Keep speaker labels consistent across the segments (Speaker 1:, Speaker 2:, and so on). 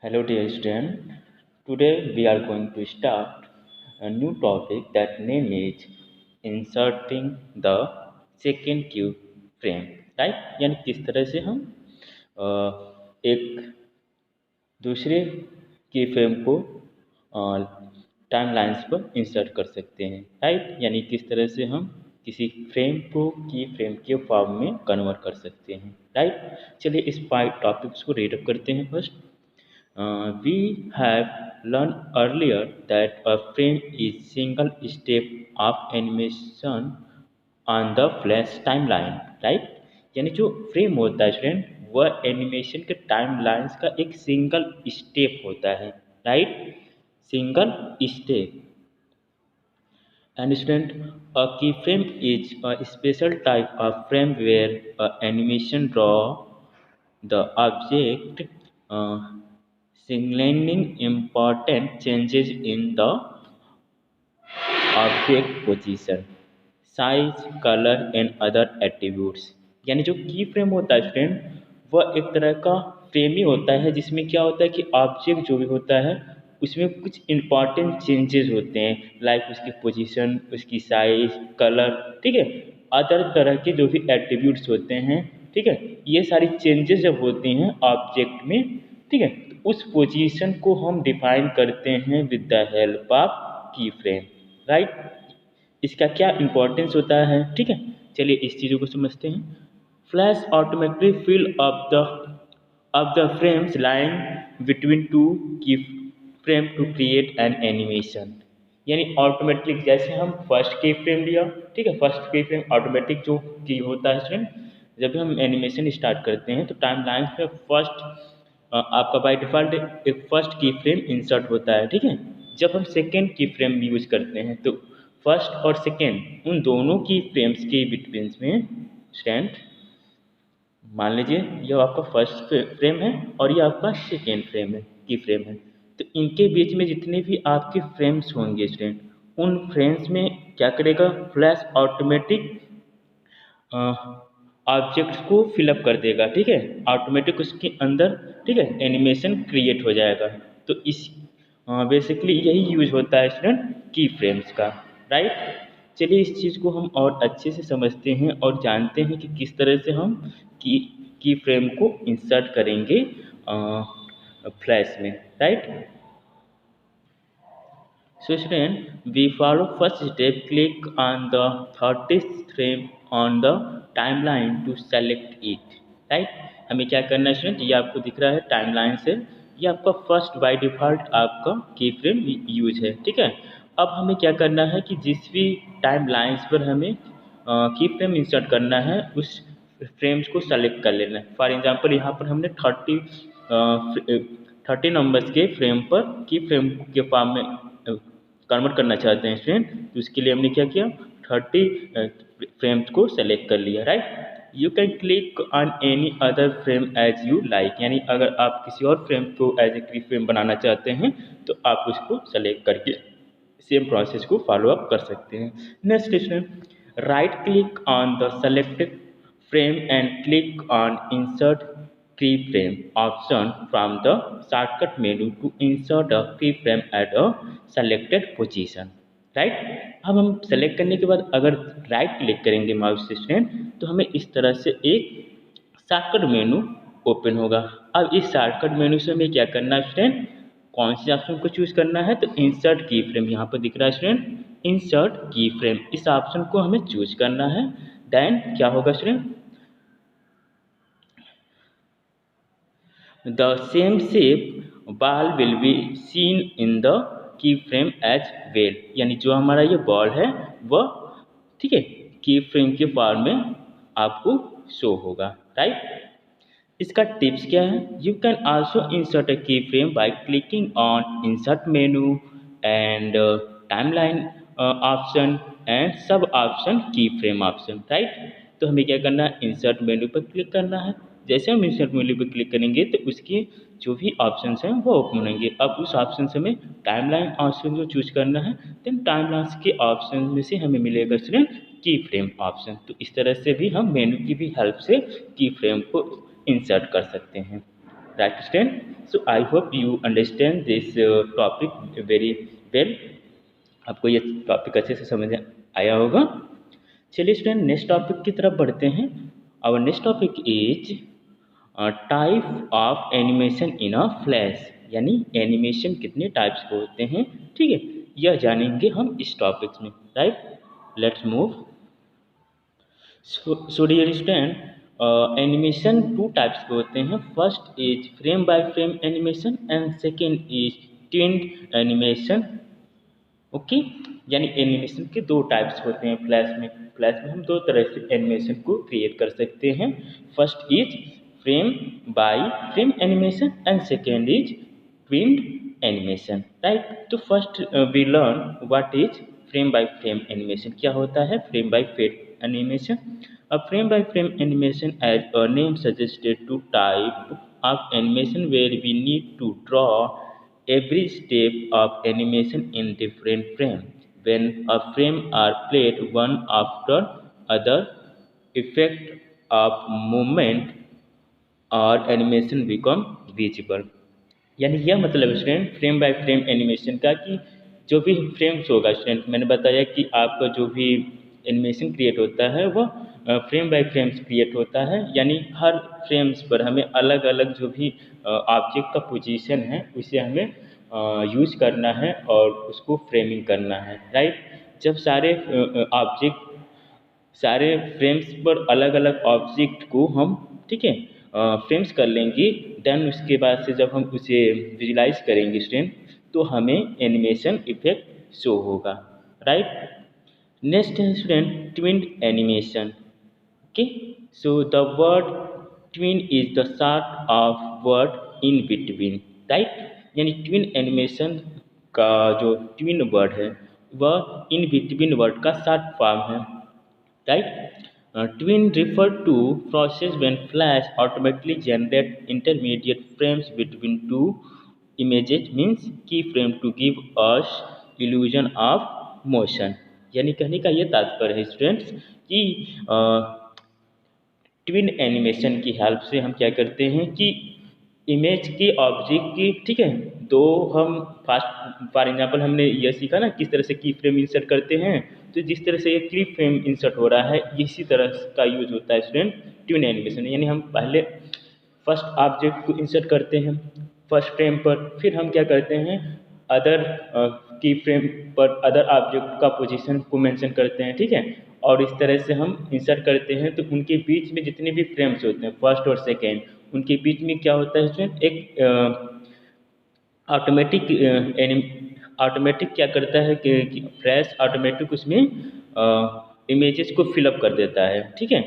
Speaker 1: Hello, dear student. Today we are going to start a new topic that name is inserting the second cube frame. Right? यानी किस तरह से हम एक दूसरे की फ्रेम को टाइम लाइन्स पर इंसर्ट कर सकते हैं। राइट? यानी किस तरह से हम किसी फ्रेम को की फ्रेम के फॉर्म में कन्वर्ट कर सकते हैं। राइट? चलिए इस 5 टॉपिक्स को रीड अप करते हैं first. We have learned earlier that a frame is single step of animation on the flash timeline, right? यानी जो फ्रेम होता है स्टूडेंट वह एनिमेशन के टाइम लाइन्स का एक सिंगल स्टेप होता है, right? Single step. And student, a keyframe is a special type of frame where animation draw the object, uh, signaling important changes in the object position, size, color and other attributes। यानी जो की frame होता है student वह एक तरह का frame ही होता है जिसमें क्या होता है कि ऑब्जेक्ट जो भी होता है उसमें कुछ इम्पॉर्टेंट चेंजेस होते हैं, लाइक उसकी पोजीशन, उसकी साइज, कलर, ठीक है, अदर तरह के जो भी एट्रीब्यूट्स होते हैं, ठीक है, ये सारी चेंजेस जब होती हैं ऑब्जेक्ट में, ठीक है, तो उस पोजीशन को हम डिफाइन करते हैं विद द हेल्प ऑफ की फ्रेम। राइट? इसका क्या इम्पोर्टेंस होता है, ठीक है, चलिए इस चीज़ों को समझते हैं। Flash automatically fill of the frames lying between two की frame to create an animation. यानी ऑटोमेटिक जैसे हम फर्स्ट की फ्रेम लिया, ठीक है, फर्स्ट की फ्रेम ऑटोमेटिक जो की होता है स्टूडेंट, जब भी हम एनिमेशन स्टार्ट करते हैं तो टाइम लाइन में फर्स्ट आपका बाय डिफ़ॉल्ट एक फर्स्ट की फ्रेम इंसर्ट होता है, ठीक है। जब हम सेकेंड की फ्रेम यूज करते हैं तो फर्स्ट और सेकेंड उन दोनों की फ्रेम्स के बिटवीन में स्टैंड, मान लीजिए यह आपका फर्स्ट फ्रेम है और ये आपका सेकेंड फ्रेम है, की फ्रेम है, तो इनके बीच में जितने भी आपके फ्रेम्स होंगे स्टूडेंट, उन फ्रेम्स में क्या करेगा, फ्लैश ऑटोमेटिक ऑब्जेक्ट्स को फिलअप कर देगा, ठीक है, ऑटोमेटिक उसके अंदर, ठीक है, एनिमेशन क्रिएट हो जाएगा। तो इस बेसिकली यही यूज होता है स्टूडेंट की फ्रेम्स का। राइट? चलिए इस चीज़ को हम और अच्छे से समझते हैं और जानते हैं कि किस तरह से हम की फ्रेम को इंसर्ट करेंगे फ्लैश में। Right? So student, we follow first step, click on the 30th frame on the timeline to select it। Right? हमें क्या करना है स्टूडेंट, ये आपको दिख रहा है टाइमलाइन से, ये आपका फर्स्ट बाय डिफ़ॉल्ट आपका की फ्रेम यूज है, ठीक है। अब हमें क्या करना है कि जिस भी टाइम लाइन्स पर हमें की फ्रेम इंसर्ट करना है उस फ्रेम्स को सेलेक्ट कर लेना है। फॉर एग्जांपल यहाँ पर हमने 30 नंबर्स के फ्रेम पर की फ्रेम के फॉर्म में कन्वर्ट करना चाहते हैं स्टूडेंट, तो उसके लिए हमने क्या किया, 30 फ्रेम्स को सेलेक्ट कर लिया। Right? You can click on any other frame as you like, यानी अगर आप किसी और फ्रेम को एज ए की फ्रेम बनाना चाहते हैं तो आप उसको सेलेक्ट करके सेम प्रोसेस को फॉलो अप कर सकते हैं। Next step, right click on the selected frame and click on insert keyframe option from the shortcut menu to insert a keyframe at a selected position। Right? अब हम select करने के बाद अगर राइट क्लिक करेंगे माउस से student तो हमें इस तरह से एक शॉर्टकट मेनू ओपन होगा। अब इस शॉर्टकट मेनू से हमें क्या करना है स्टूडेंट, कौन सी ऑप्शन को चूज करना है, तो इंसर्ट की फ्रेम यहाँ पर दिख रहा है स्टूडेंट, इंसर्ट की फ्रेम, इस ऑप्शन को हमें चूज करना है। देन क्या होगा student, the same shape ball will be seen in the keyframe as well। यानी जो हमारा ये बॉल है वह, ठीक है, की फ्रेम के फॉर्म में आपको शो होगा। राइट? इसका टिप्स क्या है, you can also insert a key frame by clicking on insert menu and timeline option and sub option key frame option. Right? तो हमें क्या करना है, इंसर्ट मेनू पर क्लिक करना है। जैसे हम इंसर्ट मेन्यू पर क्लिक करेंगे तो उसके जो भी ऑप्शंस हैं वो ओपन होंगे। अब उस ऑप्शन से हमें टाइमलाइन ऑप्शन को चूज करना है, देन टाइमलाइन के ऑप्शन में से हमें मिलेगा स्टूडेंट की फ्रेम ऑप्शन। तो इस तरह से भी हम मेनू की भी हेल्प से की फ्रेम को इंसर्ट कर सकते हैं। right student? So I hope you understand this topic very well. आपको ये टॉपिक अच्छे से समझ आया होगा। चलिए स्टूडेंट नेक्स्ट टॉपिक की तरफ बढ़ते हैं। Our next topic is type of animation in a flash, यानी एनिमेशन कितने टाइप्स के होते हैं, ठीक है, यह जानेंगे हम इस टॉपिक में, right. Let's move. So dear student, animation two types के होते हैं। First is frame by frame animation and second is tweened animation. Okay, यानी एनिमेशन के दो टाइप्स होते हैं फ्लैश में। फ्लैश में हम दो तरह से एनिमेशन को क्रिएट कर सकते हैं। First is frame by frame animation and second is tweened animation, right. तो first we learn what is frame by frame animation. क्या होता है frame by frame animation? A frame by frame animation, as a name suggested, to type of animation where we need to draw every step of animation in different frame. When a frame are played one after other, effect of movement और animation become visible. यानी यह मतलब student frame by frame animation का कि जो भी frames होगा student, मैंने बताया कि आपका जो भी एनिमेशन क्रिएट होता है वह फ्रेम बाय फ्रेम्स क्रिएट होता है, यानी हर फ्रेम्स पर हमें अलग अलग जो भी ऑब्जेक्ट का पोजीशन है उसे हमें यूज करना है और उसको फ्रेमिंग करना है, राइट। जब सारे फ्रेम्स पर अलग अलग ऑब्जेक्ट को हम, ठीक है, फ्रेम्स कर लेंगे, देन उसके बाद से जब हम उसे विजुलाइज करेंगे स्टूडेंट, तो हमें एनिमेशन इफेक्ट शो होगा, राइट। नेक्स्ट है student tweened animation. Okay, so the word tween is the sort of word in between, right. यानी ट्विन एनिमेशन का जो ट्विन वर्ड है वह इन बिटवीन वर्ड का शॉर्ट फॉर्म है, right. Twin refer to process when Flash automatically generate intermediate frames between two images, means keyframe to give us illusion of motion। यानी कहने का ये तात्पर्य है स्टूडेंट्स कि ट्विन एनिमेशन की हेल्प से हम क्या करते हैं कि इमेज के ऑब्जेक्ट की, ठीक है, दो हम फास्ट फॉर एग्जांपल हमने यह सीखा ना किस तरह से की फ्रेम इंसर्ट करते हैं, तो जिस तरह से ये की फ्रेम इंसर्ट हो रहा है इसी तरह का यूज होता है स्टूडेंट ट्विन एनिमेशन। यानी हम पहले फर्स्ट ऑब्जेक्ट को इंसर्ट करते हैं फर्स्ट फ्रेम पर, फिर हम क्या करते हैं अदर की फ्रेम पर अदर ऑब्जेक्ट का पोजीशन को मेंशन करते हैं, ठीक है, और इस तरह से हम इंसर्ट करते हैं। तो उनके बीच में जितने भी फ्रेम्स होते हैं फर्स्ट और सेकेंड, उनके बीच में क्या होता है स्टूडेंट एक ऑटोमेटिक क्या करता है कि फ्लैश ऑटोमेटिक उसमें इमेजेस को फिलअप कर देता है, ठीक है,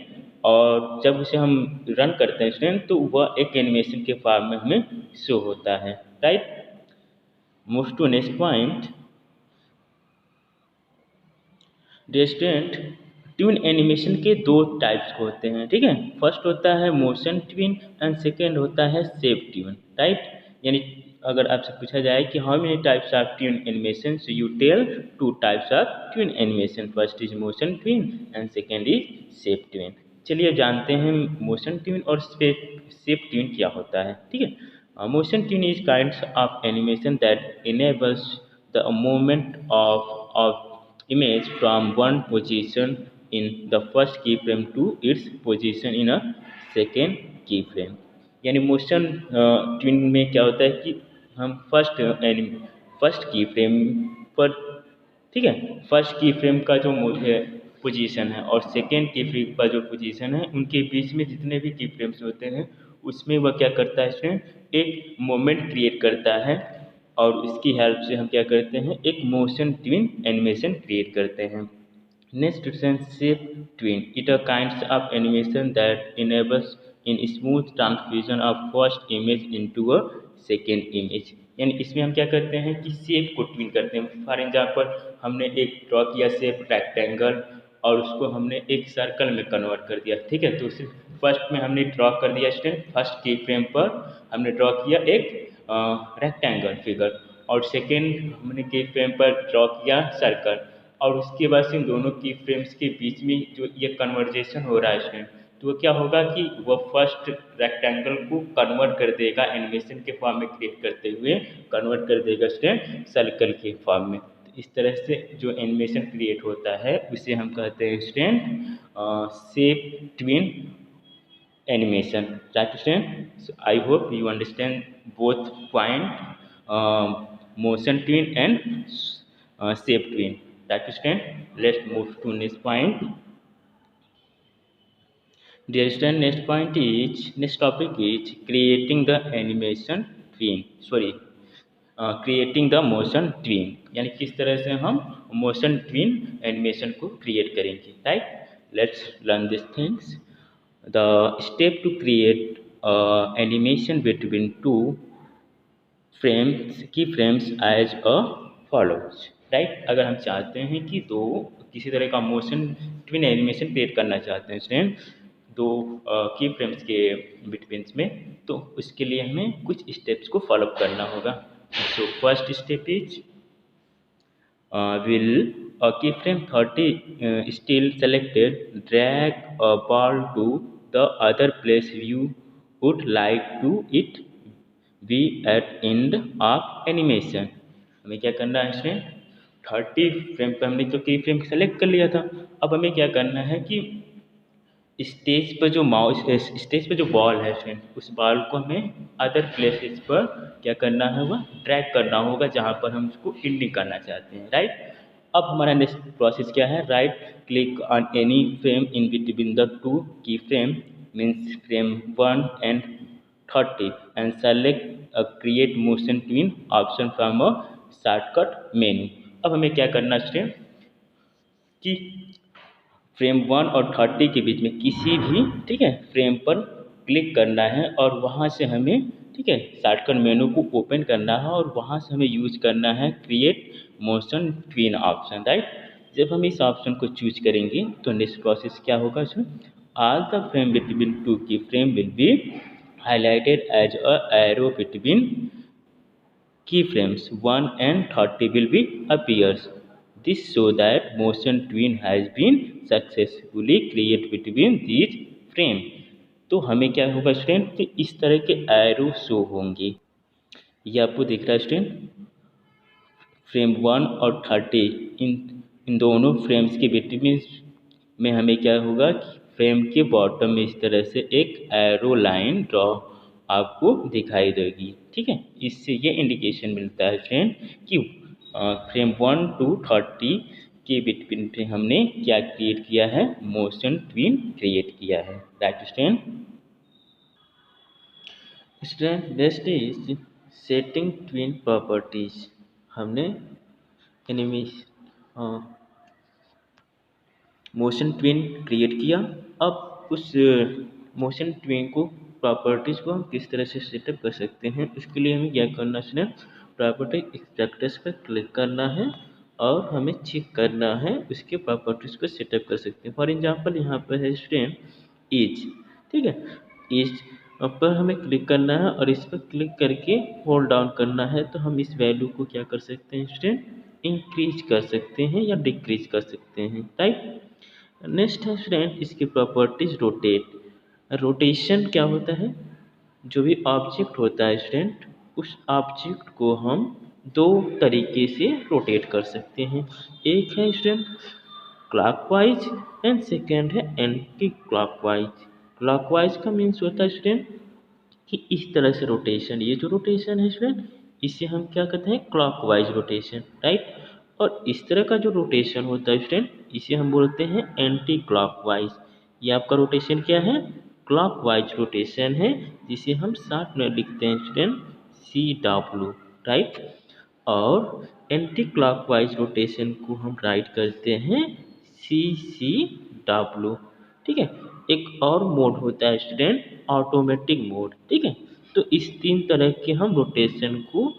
Speaker 1: और जब उसे हम रन करते हैं स्टूडेंट तो वह एक एनिमेशन के फॉर्म में हमें शो होता है, right. Move to next point. Student tween animation के दो टाइप्स होते हैं, ठीक है। फर्स्ट होता है मोशन ट्विन एंड सेकेंड होता है शेप ट्विन, राइट। यानी अगर आपसे पूछा जाए कि how many types of tween animation, so you tell two types of tween animation, first is motion tween and second is shape tween. चलिए जानते हैं मोशन ट्विन और शेप ट्विन क्या होता है, ठीक है। Motion tween is kinds of animation that enables the movement of image from one position in the first keyframe to its position in a second keyframe। यानी मोशन ट्विन में क्या होता है कि हम फर्स्ट की फ्रेम पर, ठीक है, फर्स्ट की फ्रेम का जो पोजीशन है और सेकेंड की फ्रेम का जो पोजीशन है उनके बीच में जितने भी की फ्रेम्स होते हैं उसमें वह क्या करता है इसमें एक मोमेंट क्रिएट करता है, और इसकी हेल्प से हम क्या करते हैं एक मोशन ट्विन एनिमेशन क्रिएट करते हैं। Next shape twin, it a kinds of animation that enables in smooth transfusion of first image into a second image. यानी इसमें हम क्या करते हैं कि शेप को ट्विन करते हैं। फॉर एग्जांपल हमने एक ड्रॉ किया शेप रेक्टेंगल और उसको हमने एक सर्कल में कन्वर्ट कर दिया, ठीक है। तो उसे फर्स्ट में हमने ड्रॉ कर दिया स्टूडेंट, फर्स्ट की फ्रेम पर हमने ड्रॉ किया एक रेक्टेंगल फिगर और सेकेंड हमने की फ्रेम पर ड्रॉ किया सर्कल, और उसके बाद इन दोनों की फ्रेम्स के बीच में जो ये कन्वर्जेशन हो रहा है स्टूडेंट, तो वो क्या होगा कि वो फर्स्ट रेक्टेंगल को कन्वर्ट कर देगा एनिमेशन के फॉर्म में क्रिएट करते हुए, कन्वर्ट कर देगा स्टूडेंट सर्कल के फॉर्म में। तो इस तरह से जो एनिमेशन क्रिएट होता है उसे हम कहते हैं student shape twin animation, right student? So I hope you understand both point, motion twin and shape twin, right student? Let's move to next point. Dear student, next topic is creating the animation twin, sorry, creating the motion twin, यानी किस तरह से हम motion twin animation को create करेंगे, right? Let's learn these things. The step to create animation between two frames, key frames as a follows, right? अगर हम चाहते हैं कि दो किसी तरह का मोशन ट्विन एनिमेशन क्रिएट करना चाहते हैं स्टूडेंट दो की फ्रेम्स के बिटवीन में, तो उसके लिए हमें कुछ स्टेप्स को फॉलो करना होगा। So first step is will keyframe 30 still selected, drag a ball to the other place you would like to it be at end of animation। हमें क्या करना है इसमें 30 फ्रेम पे हमने तो की फ्रेम सेलेक्ट कर लिया था। अब हमें क्या करना है कि स्टेज पर जो बॉल है फ्रेंड उस बॉल को हमें अदर प्लेसेस पर क्या करना है वह ट्रैक करना होगा जहाँ पर हम उसको एंडिंग करना चाहते हैं, राइट। अब हमारा नेक्स्ट प्रोसेस क्या है, right click on any frame in between the two key frame means frame 1 and 30 and select create motion tween option from a shortcut menu. अब हमें क्या करना है कि फ्रेम 1 और 30 के बीच में किसी भी ठीक है फ्रेम पर क्लिक करना है और वहाँ से हमें ठीक है शॉर्टकट मेनू को ओपन करना है और वहाँ से हमें यूज करना है create motion tween option, right. जब हम इस ऑप्शन को चूज करेंगे तो नेक्स्ट प्रोसेस क्या होगा इसमें, all the frame between two key frame will be highlighted as a arrow between keyframes 1 and 30 will be appears. This show that motion twin has been successfully created between these frame। तो हमें क्या होगा student कि इस तरह के arrow show होंगे। ये आपको दिख रहा है स्टूडेंट, फ्रेम 1 और 30 इन दोनों फ्रेम्स के बिटवीन में हमें क्या होगा कि फ्रेम के बॉटम में इस तरह से एक एरो लाइन ड्रॉ आपको दिखाई देगी, ठीक है। इससे ये इंडिकेशन मिलता है फ्रेंड कि फ्रेम 1 to 30 के बिटवीन पे हमने क्या क्रिएट किया है, मोशन ट्विन क्रिएट किया है, right student. Student next is setting twin properties. हमने मोशन ट्विन क्रिएट किया। अब उस मोशन ट्विन को प्रॉपर्टीज़ को हम किस तरह से सेटअप कर सकते हैं, उसके लिए हमें क्या करना है, प्रॉपर्टी एक्सट्रैक्टर्स पर क्लिक करना है और हमें चेक करना है उसके प्रॉपर्टीज़ को सेटअप कर सकते हैं। फॉर एग्जांपल यहाँ पर है स्टूडेंट एज, ठीक है, एज पर हमें क्लिक करना है और इस पर क्लिक करके होल्ड डाउन करना है तो हम इस वैल्यू को क्या कर सकते हैं स्टूडेंट, इंक्रीज कर सकते हैं या डिक्रीज कर सकते हैं, राइट। नेक्स्ट है स्टूडेंट इसकी प्रॉपर्टीज रोटेट। रोटेशन क्या होता है, जो भी ऑब्जेक्ट होता है स्टूडेंट उस ऑब्जेक्ट को हम दो तरीके से रोटेट कर सकते हैं। एक है स्टूडेंट क्लॉकवाइज एंड सेकेंड है एंटी क्लॉकवाइज। क्लॉकवाइज का मीन्स होता है स्टूडेंट कि इस तरह से रोटेशन, ये जो रोटेशन है स्टूडेंट इसे हम क्या कहते हैं, क्लॉकवाइज रोटेशन, राइट। और इस तरह का जो रोटेशन होता है स्टूडेंट इसे हम बोलते हैं एंटी क्लॉकवाइज। ये आपका रोटेशन क्या है, क्लॉकवाइज रोटेशन है, जिसे हम शॉर्ट में लिखते हैं स्टूडेंट CW, राइट। और एंटी क्लॉकवाइज रोटेशन को हम राइट करते हैं CCW, ठीक है। एक और मोड होता है स्टूडेंट ऑटोमेटिक मोड, ठीक है। तो इस तीन तरह के हम रोटेशन को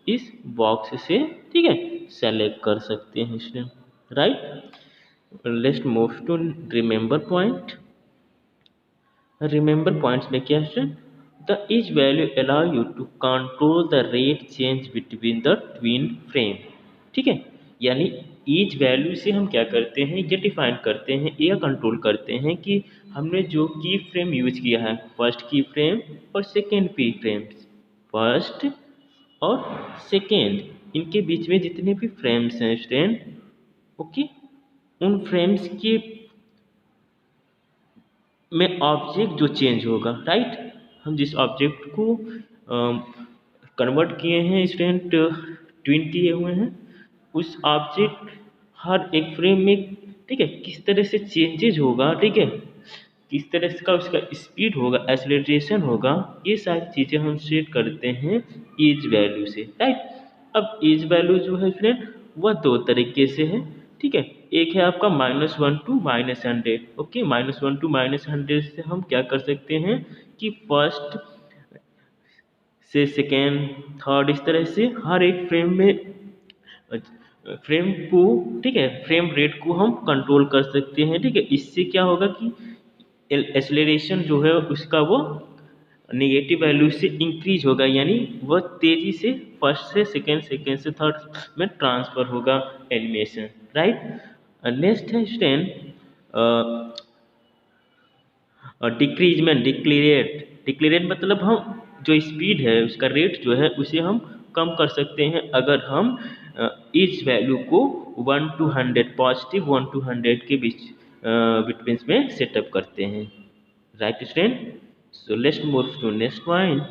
Speaker 1: इस बॉक्स से ठीक है सेलेक्ट कर सकते हैं student, right. Let's move to remember point. Remember points में क्या है, the each value allow you to control the rate change between the tween frame, ठीक है। यानी ईच वैल्यू से हम क्या करते हैं, ये डिफाइन करते हैं या कंट्रोल करते हैं कि हमने जो की फ्रेम यूज किया है, फर्स्ट की फ्रेम और सेकेंड की फ्रेम, फर्स्ट और सेकेंड, इनके बीच में जितने भी फ्रेम्स हैं स्टूडेंट, ओके, उन फ्रेम्स के में ऑब्जेक्ट जो चेंज होगा, राइट, हम जिस ऑब्जेक्ट को कन्वर्ट किए हैं स्टूडेंट, ट्विन किए हुए हैं, उस ऑब्जेक्ट हर एक फ्रेम में, ठीक है, किस तरह से चेंजेज होगा, ठीक है, किस तरह का उसका स्पीड होगा, एक्सेलरेशन होगा, ये सारी चीज़ें हम सेट करते हैं एज वैल्यू से, राइट। अब एज वैल्यू जो है फ्रेंड वह दो तरीके से है, ठीक है। एक है आपका -1 टू -100, ओके, -1 टू -100 से हम क्या कर सकते हैं कि फर्स्ट से सेकेंड, थर्ड, इस तरह से हर एक फ्रेम में फ्रेम को, ठीक है, फ्रेम रेट को हम कंट्रोल कर सकते हैं, ठीक है। इससे क्या होगा कि एक्सेलरेशन जो है उसका वो नेगेटिव वैल्यू से इंक्रीज होगा, यानी वह तेजी से फर्स्ट से सेकेंड, सेकेंड से थर्ड में ट्रांसफर होगा एनिमेशन, राइट। नेक्स्ट है स्टूडेंट डिक्रीजमेंट, डिक्लेरेट मतलब हम जो स्पीड है उसका रेट जो है उसे हम कम कर सकते हैं अगर हम इस वैल्यू को 1 to 100, पॉजिटिव 1 to 100 के बीच बिटवीन में सेटअप करते हैं, right student. So let's move to next point.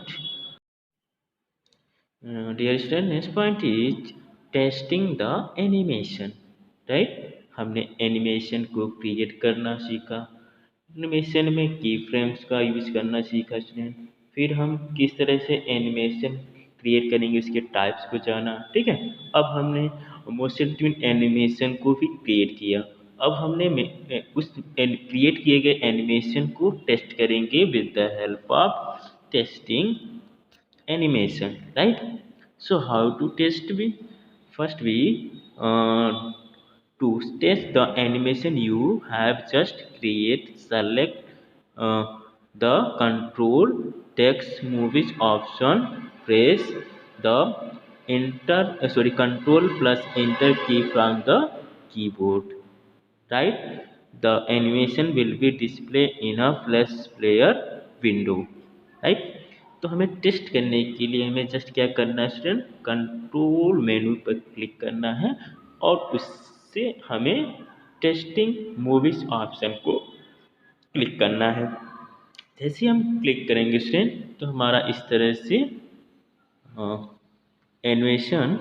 Speaker 1: Dear student, next point is testing the animation, right. हमने एनिमेशन को क्रिएट करना सीखा, एनिमेशन में की फ्रेम्स का यूज करना सीखा स्टूडेंट, फिर हम किस तरह से एनिमेशन क्रिएट करेंगे उसके टाइप्स को जाना, ठीक है। अब हमने मोशन ट्विन एनिमेशन को भी क्रिएट किया, अब हमने उस क्रिएट किए गए एनिमेशन को टेस्ट करेंगे with the help of testing animation, right? So how to test? We first we to test the animation you have just create, select uh, the control text movies option, press the control plus enter key from the keyboard, right. The animation will be displayed in a flash player window, right। तो हमें test करने के लिए हमें just क्या करना है student, control मेनू पर क्लिक करना है और उससे हमें टेस्टिंग मूवीज ऑप्शन को क्लिक करना है। जैसे हम क्लिक करेंगे स्टूडेंट तो हमारा इस तरह से एनिमेशन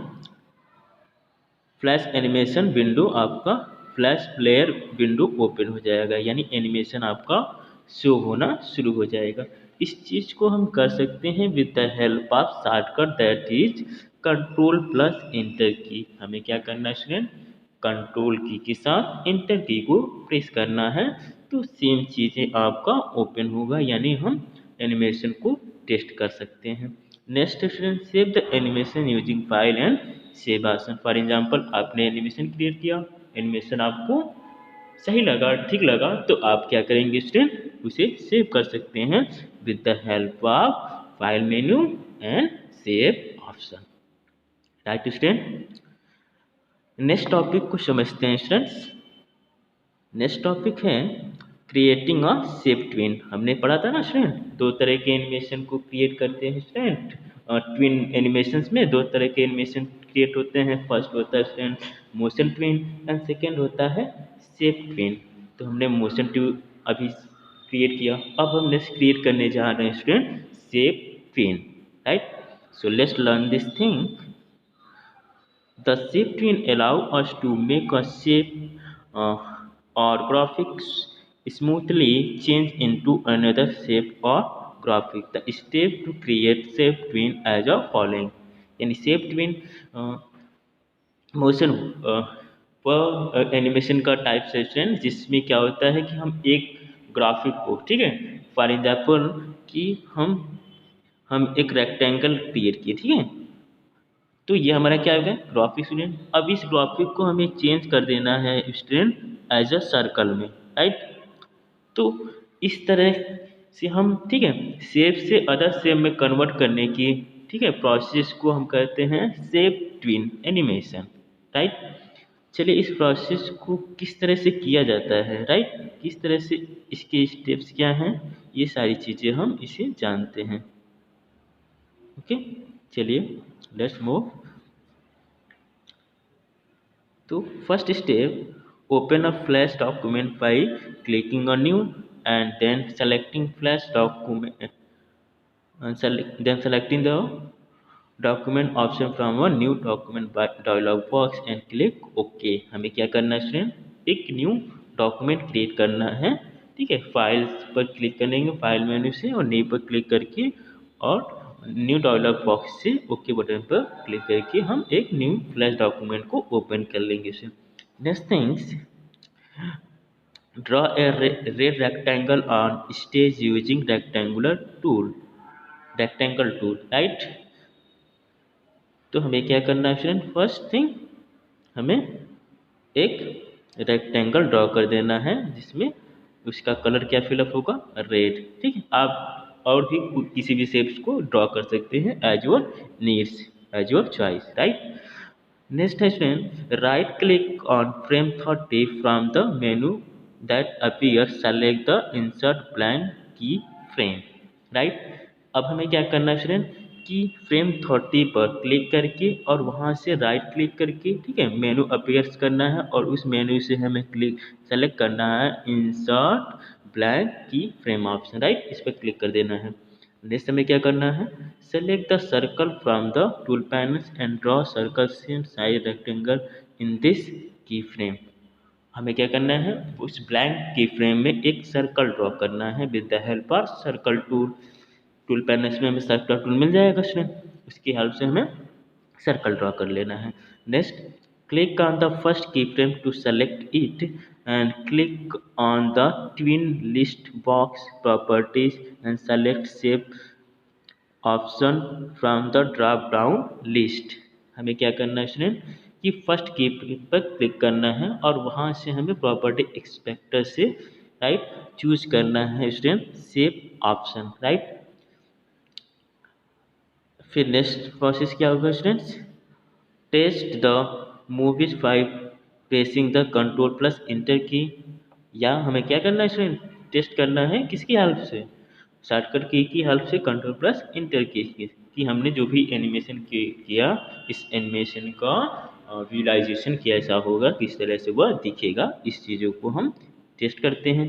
Speaker 1: फ्लैश एनिमेशन विंडो, आपका फ्लैश प्लेयर विंडो ओपन हो जाएगा, यानी एनिमेशन आपका शो होना शुरू हो जाएगा। इस चीज़ को हम कर सकते हैं with the help of shortcut, that is control plus enter की। हमें क्या करना है स्टूडेंट, कंट्रोल की के साथ इंटर की को प्रेस करना है, तो सेम चीज़ें आपका ओपन होगा, यानी हम एनिमेशन को टेस्ट कर सकते हैं। Next student, save the animation using file and save option. For example आपने एनिमेशन क्रिएट किया, एनिमेशन आपको सही लगा, ठीक लगा, तो आप क्या करेंगे स्टूडेंट, उसे सेव कर सकते हैं with the help of file menu and save option, right student. Next topic को समझते हैं स्टूडेंट्स। नेक्स्ट टॉपिक है क्रिएटिंग अ शेप ट्विन। हमने पढ़ा था ना स्टूडेंट, दो तरह के एनिमेशन को क्रिएट करते हैं स्टूडेंट। ट्विन एनिमेशंस में दो तरह के एनिमेशन क्रिएट होते हैं, फर्स्ट होता है student motion tween and second होता है शेप ट्विन। तो हमने मोशन ट्विन अभी क्रिएट किया, अब हम नेक्स्ट क्रिएट करने जा रहे हैं student shape twin, right. So let's learn this thing. The shape twin allow us to make a shape or graphics smoothly change into another shape or graphic. The step to create shape twin as a following. यानी shape twin motion पर animation का type section, जिसमें क्या होता है कि हम एक ग्राफिक को, ठीक है, फॉर एग्जाम्पल कि हम एक रेक्टेंगल क्रिएट किए, ठीक है, तो ये हमारा क्या होगा ग्राफिक स्टूडेंट। अब इस ग्राफिक को हमें चेंज कर देना है स्टूडेंट एज अ सर्कल में, राइट। तो इस तरह से हम, ठीक है, शेप से अदर शेप में कन्वर्ट करने की, ठीक है, प्रोसेस को हम कहते हैं शेप ट्विन एनिमेशन, राइट। चलिए इस प्रोसेस को किस तरह से किया जाता है, राइट, किस तरह से इसके स्टेप्स क्या हैं, ये सारी चीज़ें हम इसे जानते हैं। ओके, चलिए लेट्स मूव। तो first step, open a flash document by clicking on new and then selecting flash document then selecting the document option from a new document dialog box and click OK। हमें क्या करना है student, एक new document create करना है। ठीक है, files पर क्लिक करेंगे, फाइल मेन्यू से, और न्यू पर क्लिक करके और न्यू डायलॉग बॉक्स से ओके बटन पर क्लिक करके हम एक न्यू फ्लैश डॉक्यूमेंट को ओपन कर लेंगे इसे। Next things, draw a red rectangle on stage using rectangle tool, right. तो हमें क्या करना है फ्रेंड, फर्स्ट थिंग हमें एक रेक्टेंगल ड्रॉ कर देना है जिसमें उसका कलर क्या फिलअप होगा, रेड। ठीक है, आप और भी किसी भी शेप्स को ड्रॉ कर सकते हैं as your needs, as your choice, right. Next है friend, right click on frame 30 from the menu that appear, select the insert blank key frame, right. अब हमें क्या करना है फ्रेंड कि फ्रेम 30 पर क्लिक करके और वहाँ से राइट क्लिक करके, ठीक है, मेनू अपीयर्स करना है और उस मेनू से हमें क्लिक सेलेक्ट करना है insert blank key frame option, right, इस पर क्लिक कर देना है। नेक्स्ट हमें क्या करना है, select the circle from the tool panels and draw circle same size rectangle in this की फ्रेम। हमें क्या करना है, उस ब्लैंक की फ्रेम में एक सर्कल ड्रॉ करना है with the help of circle tool. Tool panels में हमें सर्कल टूल मिल जाएगा स्टूडेंट, उसकी हेल्प से हमें सर्कल ड्रॉ कर लेना है। Next, click on the first key frame to select it and click on the tween list box properties and select shape option from the drop down list. हमें क्या करना है स्टूडेंट कि फर्स्ट की पर क्लिक करना है और वहाँ से हमें प्रॉपर्टी एक्सपेक्टर से, राइट, चूज करना है स्टूडेंट शेप ऑप्शन, राइट। फिर नेक्स्ट प्रोसेस क्या होगा students, test the movies by pressing the control plus enter key. या हमें क्या करना है स्टूडेंट, टेस्ट करना है किसकी हेल्प से, शॉर्टकट की हेल्प से, कंट्रोल प्लस इंटर की कि हमने जो भी एनिमेशन किया इस एनिमेशन का विजुअलाइजेशन कैसा होगा, किस तरह से वह दिखेगा, इस चीज़ों को हम टेस्ट करते हैं।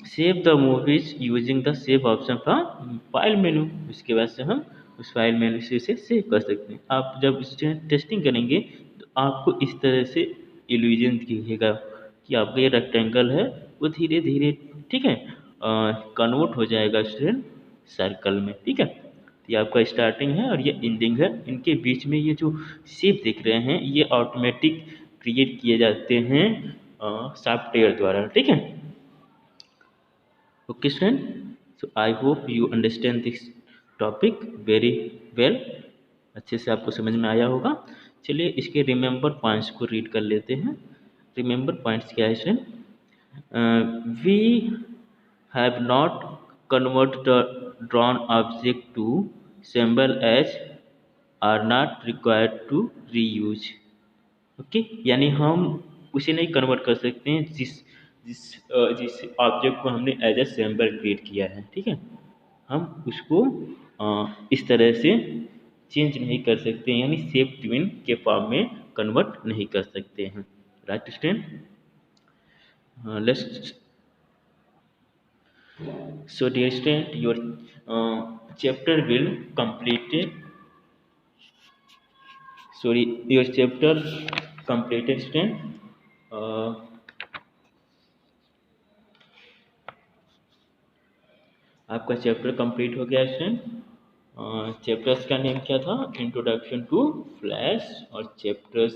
Speaker 1: Save the movies using the save option from file menu, उसके बाद से हम उस फाइल मेनू से इसे सेव कर सकते हैं। आप जब इसे टेस्टिंग करेंगे तो आपको इस तरह से इल्यूजन दिखेगा कि आपका ये रेक्टेंगल है वो धीरे धीरे, ठीक है, कन्वर्ट हो जाएगा स्टूडेंट सर्कल में। ठीक है, तो ये आपका स्टार्टिंग है और ये एंडिंग है। इनके बीच में ये जो शेप दिख रहे हैं ये ऑटोमेटिक क्रिएट किए जाते हैं सॉफ्टवेयर द्वारा। ठीक है, okay student, so I hope you understand this topic very well, अच्छे से आपको समझ में आया होगा। चलिए इसके रिमेंबर पॉइंट्स को रीड कर लेते हैं। रिमेंबर पॉइंट्स क्या है student, we have not convert the drawn object to symbol as are not required to reuse. Okay, यानी हम उसे नहीं कन्वर्ट कर सकते हैं जिस जिस जिस ऑब्जेक्ट को हमने एज ए सिंबल क्रिएट किया है। ठीक है, हम उसको इस तरह से चेंज नहीं कर सकते, यानी शेप ट्विन के फॉर्म में कन्वर्ट नहीं कर सकते हैं, right student. Let's, so dear student, your chapter will completed, sorry, your chapter completed student। uh, आपका चैप्टर कंप्लीट हो गया स्टूडेंट। चैप्टर्स का नेम क्या था, इंट्रोडक्शन टू फ्लैश, और चैप्टर्स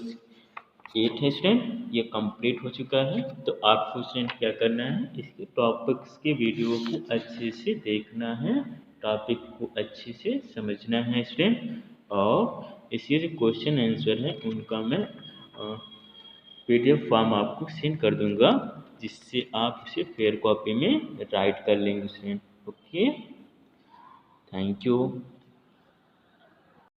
Speaker 1: 8 है स्टूडेंट, ये कंप्लीट हो चुका है। तो आपको स्टूडेंट क्या करना है, इसके टॉपिक्स के वीडियो को अच्छे से देखना है, टॉपिक को अच्छे से समझना है स्टूडेंट, और इसके जो क्वेश्चन आंसर हैं उनका मैं PDF फॉर्म आपको सेंड कर दूंगा, जिससे आप उसे फेयर कॉपी में राइट कर लेंगे स्टूडेंट। Okay, thank you.